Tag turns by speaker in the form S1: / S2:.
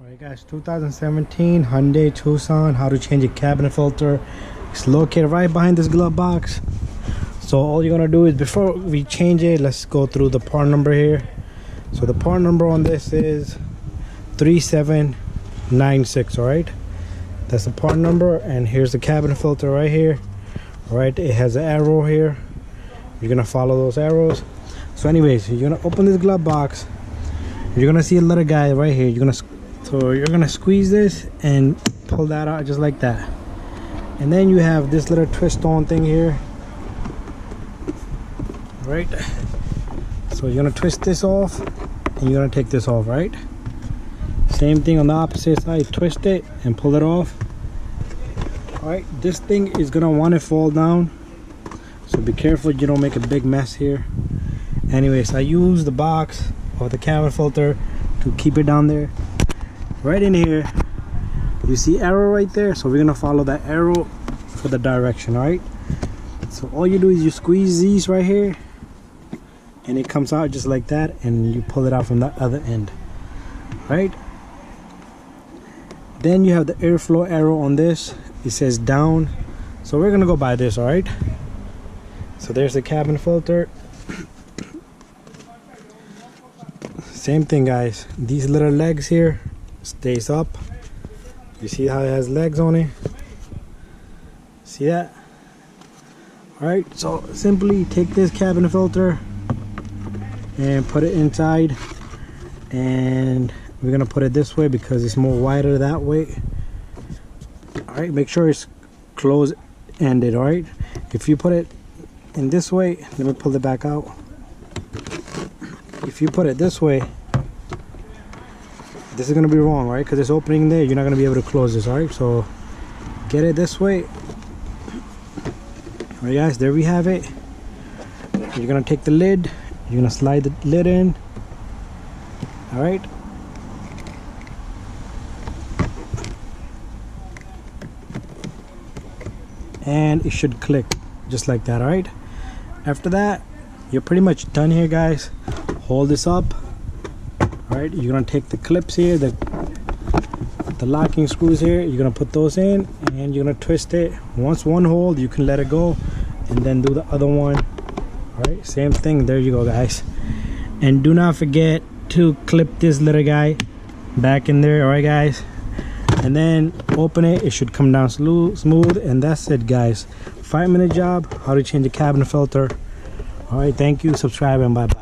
S1: Alright guys, 2017 Hyundai Tucson, how to change a cabinet filter. It's located right behind this glove box. So all you're gonna do is, before we change it, let's go through the part number here. So the part number on this is 3796. Alright, that's the part number, and here's the cabinet filter right here. Alright, it has an arrow here. You're gonna follow those arrows. So anyways, you're gonna open this glove box. You're gonna see a little guy right here. So you're gonna squeeze this and pull that out just like that. And then you have this little twist on thing here. Right? So you're gonna twist this off and you're gonna take this off, right? Same thing on the opposite side, twist it and pull it off. Alright, this thing is gonna want to fall down. So be careful you don't make a big mess here. Anyways, I use the box or the cabinet filter to keep it down there. Right in here, you see arrow right there, so we're gonna follow that arrow for the direction. All right, so all you do is you squeeze these right here and it comes out just like that, and you pull it out from the other end. Right, then you have the airflow arrow on this. It says down, so we're gonna go by this. All right, so there's the cabin filter. Same thing guys, these little legs here stays up. You see how it has legs on it? See that? Alright, so simply take this cabinet filter and put it inside, and we're gonna put it this way because it's more wider that way. Alright, make sure it's closed ended. Alright, if you put it in this way, let me pull it back out. If you put it this way, this is going to be wrong, right? Because it's opening there, you're not going to be able to close this. All right, so get it this way. All right guys, there we have it. You're going to take the lid, you're going to slide the lid in. All right, and it should click just like that. All right, after that, you're pretty much done here guys. Hold this up. All right, you're gonna take the clips here, the locking screws here, you're gonna put those in and you're gonna twist it. Once one hold, you can let it go and then do the other one. All right, same thing. There you go guys, and do not forget to clip this little guy back in there. All right guys, and then open it. It should come down smooth, and that's it guys. 5-minute job, how to change a cabinet filter. All right, thank you, subscribe, and bye bye.